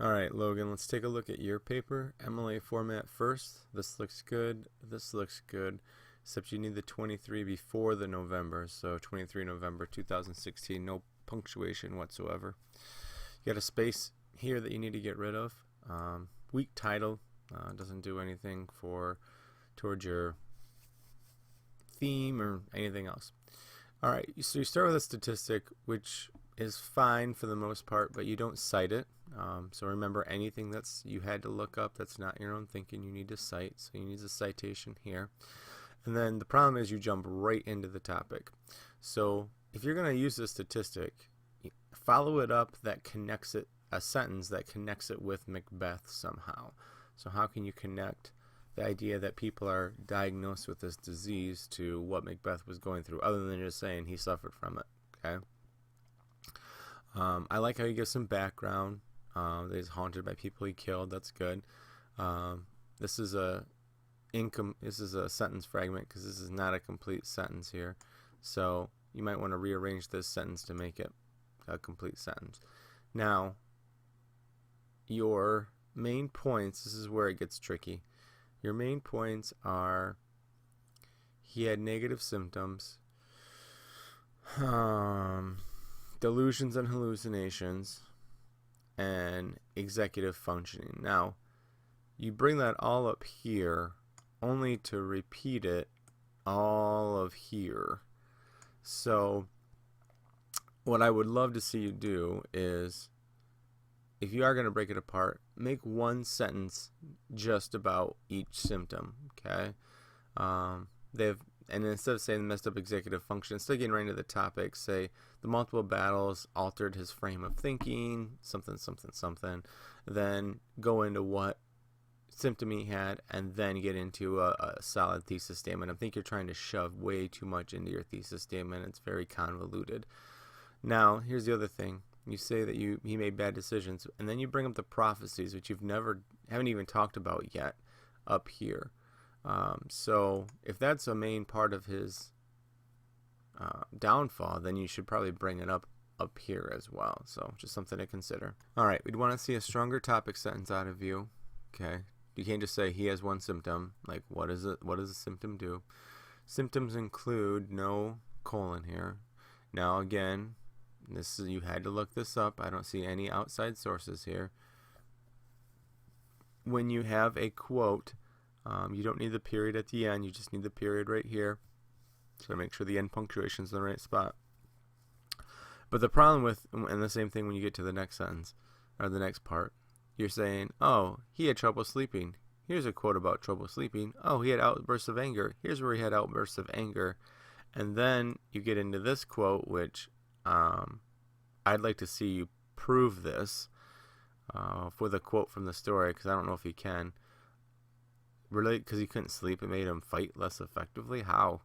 Alright, Logan, let's take a look at your paper. MLA format first. This looks good. This looks good. Except you need the 23 before the November. So 23 November 2016. No punctuation whatsoever. You got a space here that you need to get rid of. Weak title. Doesn't do anything towards your theme or anything else. Alright, so you start with a statistic, which is fine for the most part, but you don't cite it. So remember, anything that's you had to look up that's not your own thinking, you need to cite. So you need a citation here. And then the problem is you jump right into the topic. So if you're going to use a statistic, follow it up that connects it, a sentence that connects it with Macbeth somehow. So how can you connect the idea that people are diagnosed with this disease to what Macbeth was going through, other than just saying he suffered from it? Okay. I like how you give some background. That he's haunted by people he killed. That's good. This is a sentence fragment because this is not a complete sentence here. So you might want to rearrange this sentence to make it a complete sentence. Now, your main points, this is where it gets tricky. Your main points are he had negative symptoms, delusions and hallucinations, and executive functioning. Now, you bring that all up here only to repeat it all of here. So what I would love to see you do is, if you are going to break it apart, make one sentence just about each symptom. Okay. And instead of saying messed up executive function, instead of getting right into the topic, say the multiple battles altered his frame of thinking, something, something, something. Then go into what symptom he had, and then get into a solid thesis statement. I think you're trying to shove way too much into your thesis statement. It's very convoluted. Now, here's the other thing. You say that he made bad decisions, and then you bring up the prophecies, which haven't even talked about yet, up here. So if that's a main part of his downfall, then you should probably bring it up here as well. So just something to consider. All right, we'd want to see a stronger topic sentence out of you. Okay, you can't just say he has one symptom. Like, what is it? What does a symptom do? Symptoms include no colon here. Now again, you had to look this up. I don't see any outside sources here. When you have a quote, you don't need the period at the end. You just need the period right here. So make sure the end punctuation is in the right spot. But the problem with, and the same thing when you get to the next sentence, or the next part, you're saying, oh, he had trouble sleeping. Here's a quote about trouble sleeping. Oh, he had outbursts of anger. Here's where he had outbursts of anger. And then you get into this quote, which I'd like to see you prove this with a quote from the story, because I don't know if he can. Really, because he couldn't sleep, it made him fight less effectively. How?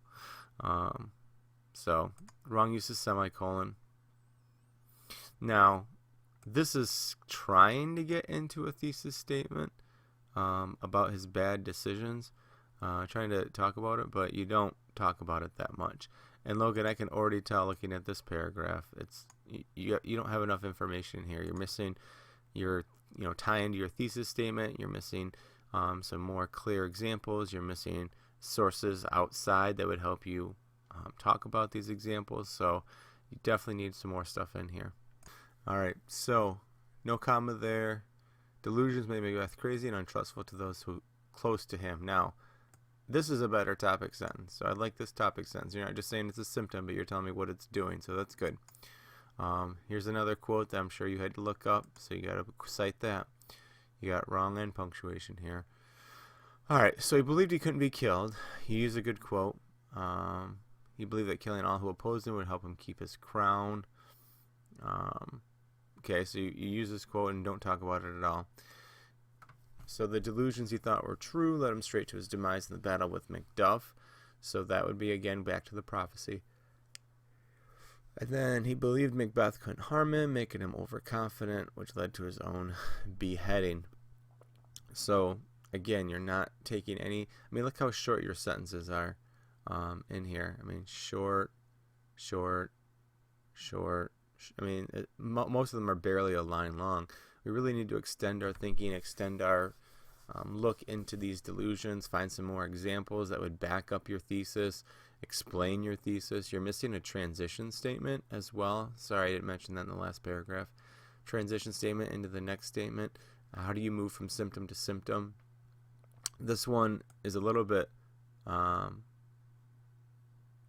So, wrong use of semicolon. Now, this is trying to get into a thesis statement about his bad decisions, trying to talk about it, but you don't talk about it that much. And Logan, I can already tell looking at this paragraph, you don't have enough information here. You're missing your tie into your thesis statement. You're missing some more clear examples. You're missing sources outside that would help you talk about these examples. So you definitely need some more stuff in here. All right, so no comma there. Delusions made Macbeth crazy and untrustful to those who close to him. Now, this is a better topic sentence. So I like this topic sentence. You're not just saying it's a symptom, but you're telling me what it's doing. So that's good. Here's another quote that I'm sure you had to look up. So you got to cite that. You got wrong end punctuation here. All right, so he believed he couldn't be killed. He used a good quote. He believed that killing all who opposed him would help him keep his crown. Okay, so you use this quote and don't talk about it at all. So the delusions he thought were true led him straight to his demise in the battle with Macduff. So that would be, again, back to the prophecy. And then he believed Macbeth couldn't harm him, making him overconfident, which led to his own beheading. So, again, you're not taking any... I mean, look how short your sentences are in here. I mean, short, short, short. I mean, most of them are barely a line long. we really need to extend our thinking, extend our look into these delusions, find some more examples that would back up your thesis, explain your thesis. You're missing a transition statement as well. Sorry, I didn't mention that in the last paragraph. Transition statement into the next statement. How do you move from symptom to symptom? This one is a little bit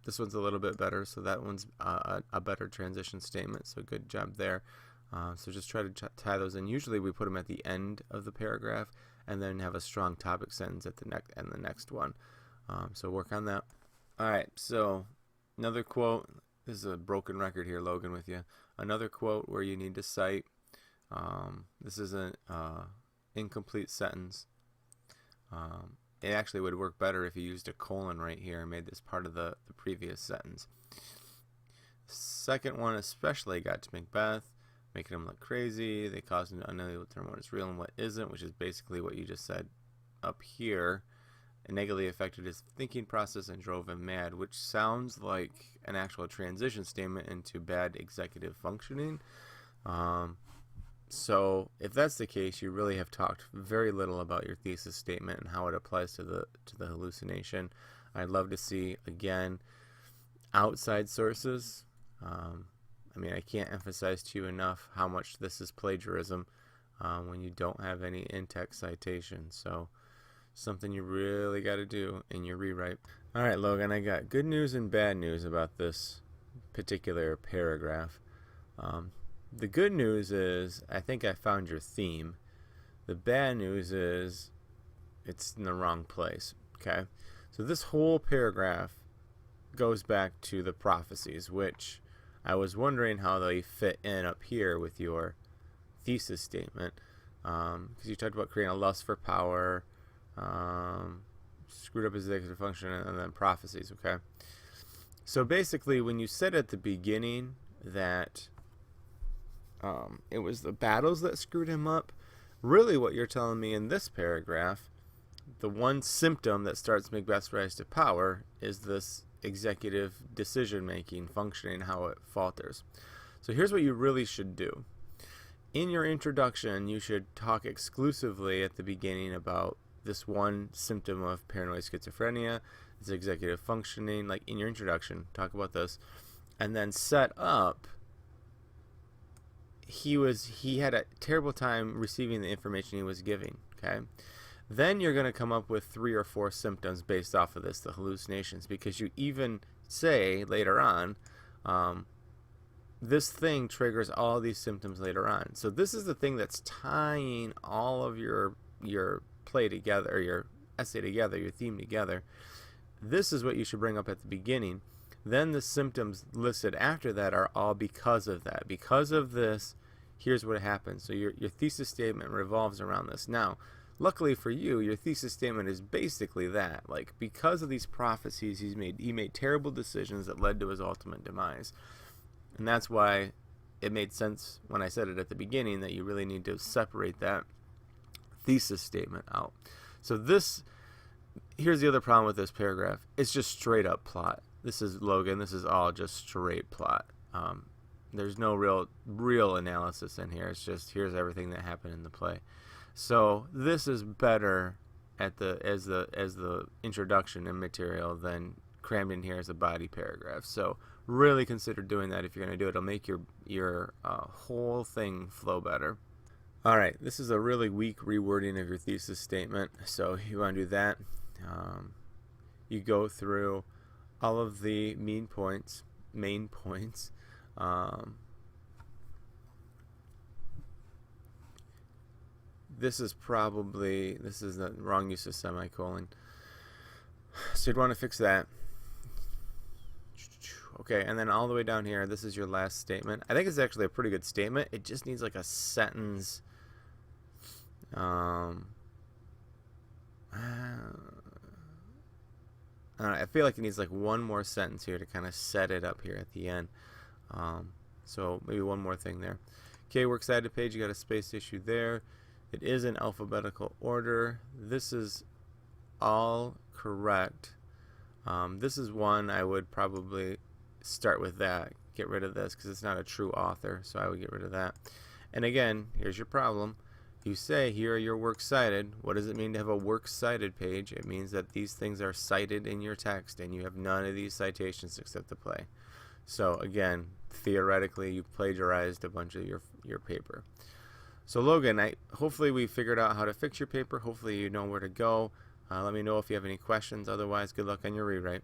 this one's a little bit better, so that one's a better transition statement, so good job there. So just try to tie those in. Usually we put them at the end of the paragraph and then have a strong topic sentence at the next one. So work on that. All right, so another quote. This is a broken record here, Logan, with you. Another quote where you need to cite. This is an incomplete sentence. It actually would work better if you used a colon right here and made this part of the previous sentence. Second one especially got to Macbeth, making him look crazy. They caused him to unknowingly determine what is real and what isn't, which is basically what you just said up here. It negatively affected his thinking process and drove him mad, which sounds like an actual transition statement into bad executive functioning. So if that's the case, you really have talked very little about your thesis statement and how it applies to the hallucination. I'd love to see, again, outside sources. I mean, I can't emphasize to you enough how much this is plagiarism when you don't have any in-text citation. So something you really got to do in your rewrite. All right, Logan, I got good news and bad news about this particular paragraph. The good news is I think I found your theme. The bad news is it's in the wrong place. Okay, so this whole paragraph goes back to the prophecies, which I was wondering how they fit in up here with your thesis statement, because you talked about creating a lust for power, screwed up his executive function, and then prophecies. Okay, so basically when you said at the beginning that it was the battles that screwed him up, really what you're telling me in this paragraph, the one symptom that starts Macbeth's rise to power is this executive decision-making functioning, how it falters. So here's what you really should do. In your introduction, you should talk exclusively at the beginning about this one symptom of paranoid schizophrenia, this executive functioning, like in your introduction, talk about this, and then set up he had a terrible time receiving the information he was giving. Okay, then you're going to come up with 3 or 4 symptoms based off of this, the hallucinations, because you even say later on, this thing triggers all these symptoms later on. So this is the thing that's tying all of your play together, or your essay together, your theme together. This is what you should bring up at the beginning. Then the symptoms listed after that are all because of that. Because of this, here's what happens. So your thesis statement revolves around this. Now, luckily for you, your thesis statement is basically that. Like, because of these prophecies he made terrible decisions that led to his ultimate demise. And that's why it made sense when I said it at the beginning that you really need to separate that thesis statement out. So here's the other problem with this paragraph. It's just straight up plot. This is Logan. This is all just straight plot. There's no real analysis in here. It's just here's everything that happened in the play. So this is better as the introduction and material than crammed in here as a body paragraph. So really consider doing that if you're going to do it. It'll make your whole thing flow better. All right, this is a really weak rewording of your thesis statement. So you want to do that. You go through all of the main points. This is the wrong use of semicolon. So you'd want to fix that. Okay, and then all the way down here, this is your last statement. I think it's actually a pretty good statement. It just needs like a sentence. I feel like it needs like one more sentence here to kind of set it up here at the end. So maybe one more thing there. Okay, works cited page, you got a space issue there. It is in alphabetical order. This is all correct. This is one I would probably start with that. Get rid of this because it's not a true author, so I would get rid of that. And again, here's your problem. You say, here are your works cited. What does it mean to have a works cited page? It means that these things are cited in your text and you have none of these citations except the play. So again, theoretically, you plagiarized a bunch of your paper. So Logan, hopefully we figured out how to fix your paper. Hopefully you know where to go. Let me know if you have any questions. Otherwise, good luck on your rewrite.